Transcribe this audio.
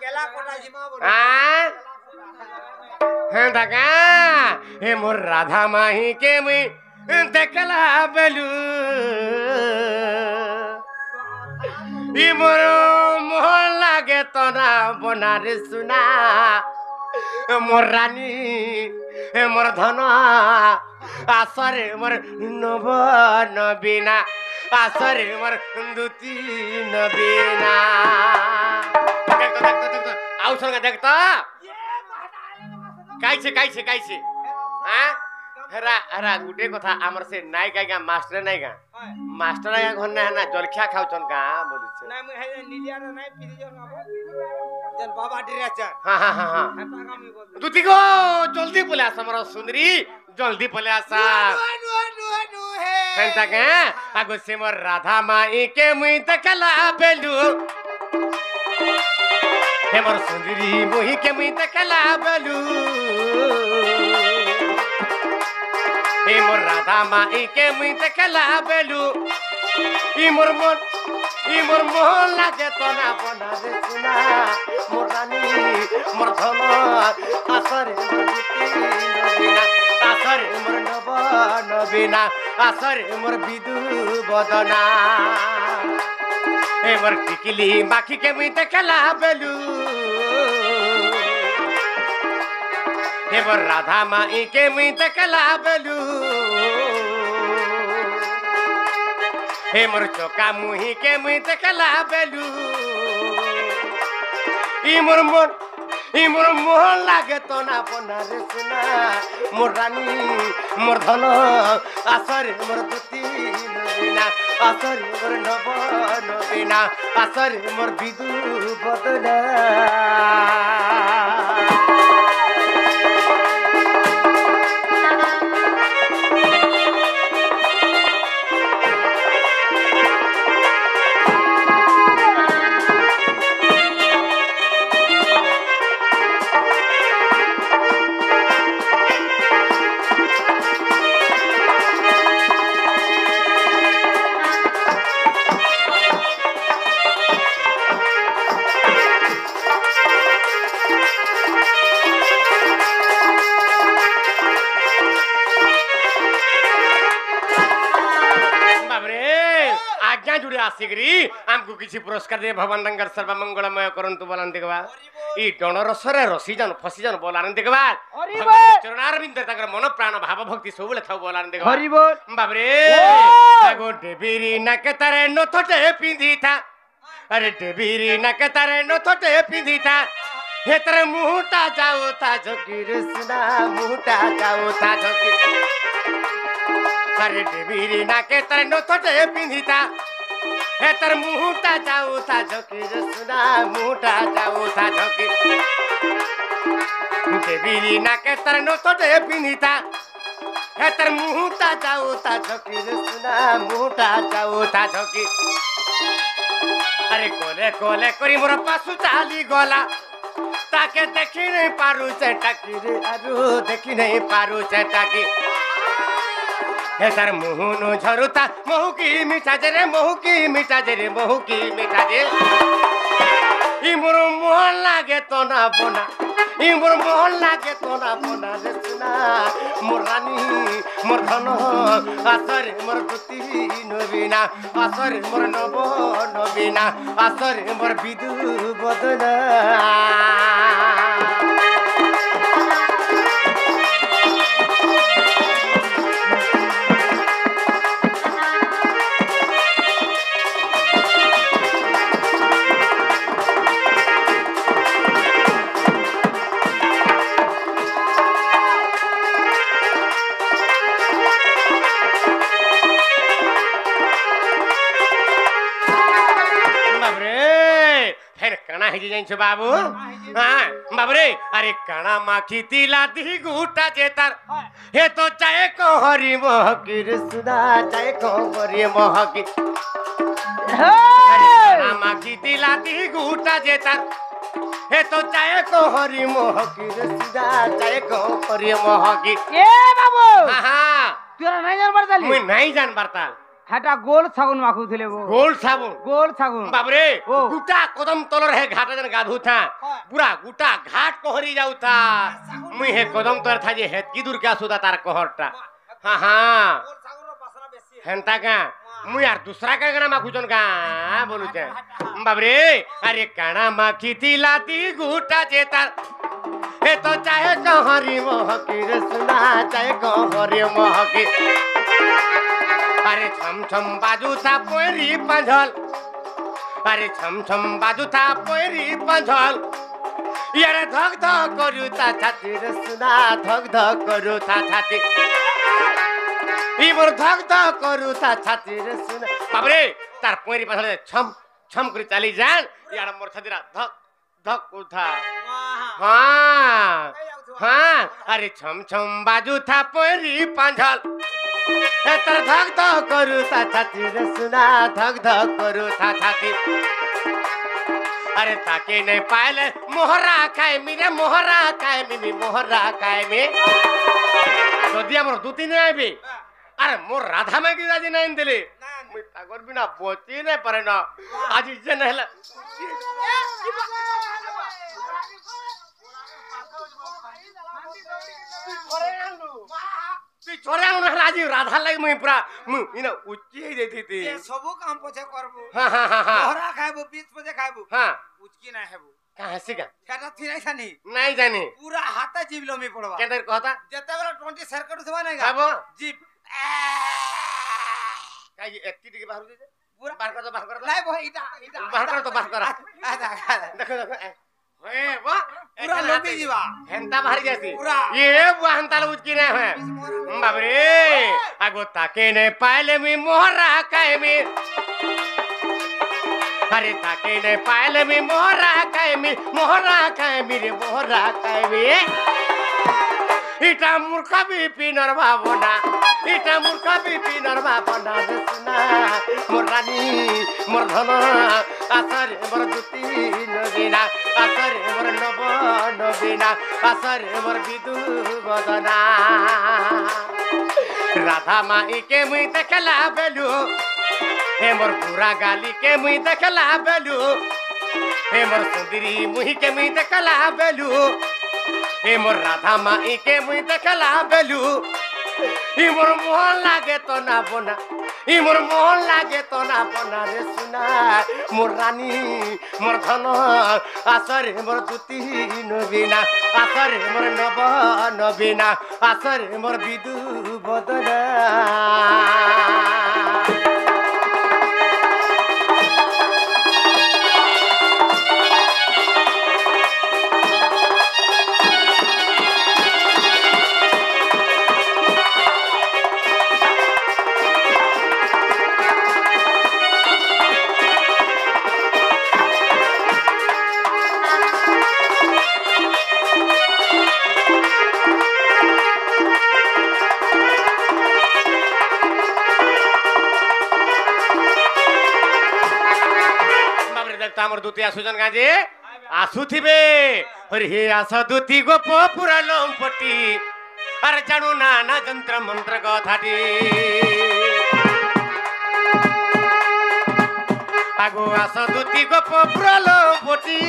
केला कोटा जिमा बोल हाँ दागा हे मोर राधा माही के मुई देखला बेलू ई मोर मोहन लागे तना बनारे सुना मोर रानी हे मोर धन आसरे मोर नव नबीना आसरे मोर दुती नबीना देख आउ संग देख त काइछे हां हेरा हेरा गुटे कथा हमर से नाय गागा मास्टर नाय गा मास्टर या घर ना ना जलखिया खाउछन गा बोलु छ नाय मु हे निलिया नाय पिरि जन जन बाबा डिरेचर हां हां हां हां हटा काम बोल दुती को जल्दी बोले आस हमर सुंदरी जल्दी बोले आसा नु हे हंता के आगो से मोर राधा माई के मुई देखला बेलू हे मोर सुंदरी मुही के मुई देखला बेलू हे मोर राधा माई के मुई देखला बेलू ई मोर मोहन लागे तना बना रे सुना मोर रानी मोर धन आसरे मोर दुती नबीना आसरे मोर नव नबीना आसरे मोर विदु बदना हे मोर टिकली माखी के मुई देखला बेलू हे मोर राधा माई के मुई देखला बेलू हे मोर चोका मुही के मुई देखला बेलू ई मोर मोहन लागे तो ना बना रे सुना मोर रानी मोर धन आसरे मोर दुती नबीना आसरे मोर नव नबीना आसरे मोर विदु बदना आसिकरी हमको किसी पुरस्कार दे भगवान रंगर सर्व मंगलमय करंतु बोलन देखबा ई डण रसरे रसीजन फसीजन बोलान देखबा चरणारविंद तकर मन प्राण भाव भक्ति सबले थाउ बोलान देखबा हरि बोल बाबरे आगो देवीरी नके तारे नथटे पिंधी था अरे देवीरी नके तारे नथटे पिंधी था हेतरे मुहटा जाओ ता झोकी रे सुना मुहटा जाओ ता झोकी अरे देवीरी नके तारे नथटे पिंधी था हेतर मुहटा जाऊ था झोकी रे सुना मुहटा जाऊ था झोकी देवीरी नाके तर नो तोटे पिनीता हेतर मुहटा जाऊ था झोकी रे सुना मुहटा जाऊ था झोकी अरे कोले कोले करी मोर पासु चाली गला ताके देखि नहीं पारू से टाकी रे आरु देखि नहीं पारू से टाकी हेतर मुहुनु झरुता महु की मीठा जे महु की मीठा जे महु की मीठा जे ई मोर मोहन लागे तो ना बोना ई मोर मोहन लागे तो ना बोना रे सुना मोर रानी मोर धन आसरे मोर दुती नबीना आसरे मोर नव नबीना आसरे मोर विदु बदना बाबू हाँ बाबरे अरे काना माखी तिला दी गुटा जेतार हे तो चाहे को हरी महकी रे सुना चाहे को हरी महकी काना माखी तिला दी गुटा जेतार हे तो चाहे को हरी महकी रे सुना चाहे को हरी महकी ए बाबू हाँ तोरा नहीं जान पड़ता मैं नहीं जान पड़ता हाटा गोल साबुन माखुथिले वो गोल साबुन बाबरे गुटा कदम तलर हे घाटा जन गाधु था पूरा गोटा घाट कहरी जाउता मुई हे कदम तोर था जे हेतकी दूर के आसुदा तार कहरटा हां हां बोल सागरो बासना बेसी हेंता का मुई यार दूसरा का गना माखुचन का बोलु छे बाबरे अरे काना माखी तिलाती गोटा जेता ए तो चाहे कहरी महकी रे सुना चाहे कहरी महकी अरे छम छम बाजू था पोरी पांझल अरे छम छम बाजू था पोरी पांझल यारे धक धक करू ता छाती रे सुना धक धक करू ता छाती ई मोर धक धक करू ता छाती रे सुना बाबरे तार पोरी पांझल छम छम करी चली जान यार मोर छातीरा धक धक उठा हाँ हाँ अरे छम छम बाजू था पोरी पांझल तर धक धक करू ता छाती रे सुना धक धक करू ता छाती अरे ताके नहीं पाले मोहरा खाए मेरे मोहरा खाए मिमी मोहरा खाए में যদি আমার দুতি নাই আইবে আরে মোর রাধা মাগি রাজি নাই দিলে মুই তাগর বিনা বচি নাই পারে না আজ যে নহলা তুই চরে আনো নহলা আজ রাধা লাগি মুই পুরা মুই ইনা উচ্চি হই যাইতি ये सबो काम पछे करबो हां हां हां हां मोहरा खाइबो बीच पछे खाइबो हां उचकी ना हेबो कहां सिका सेटा थिनै छानी नहीं जानी पूरा हाथ जीव लमी पड़वा केंदर कहता जते बेला 20 सर्किट थवा नहीं खाबो जीव काई एकटी टिके बाहर दे पूरा बाहर कर दो बाहर कर दो लाई भाई इटा इटा बाहर कर दो बाहर कर आजा देखो देखो ए वाह पूरा लंबी जीवा हेंता बाहर जाती पूरा ये बुआ हंता उचकी नहीं है बाबरे आगो ताके ने पाले मी मोहरा काए मी अरे ताके ने पाले मी मोहरा काए मी रे मोहरा काए मी इटा मूर्खा भी पिनर भावना इटा मूर्खा भी पिनर भावना सुना मोर रानी मोर धन आसरे मोर दुती नबीना आसरे मोर नव नबीना आसरे मोर विदु बदना राधा माई के मुई देखला बेलू हे मोर पूरा गाली के मुई देखला बेलू हे मोर सुंदरी मुही के मुई देखला बेलू ए मोर राधा माई के मुई देखला बेलू ई मोर मोहन लागे तो ना बना ई मोर मोहन लागे तो ना बना रे सुना मोर रानी मोर धन आसरे मोर दुती नबीना आसरे मोर नव नबीना आसरे मोर विदु बदना तामर दूती आसुजन गाजे आसुथिबे हरि हे आस दूती गोप पुरा लंपटी अरे जानु नाना जंत्र मंत्र कथाटी आगो आस दूती गोप पुरा लंपटी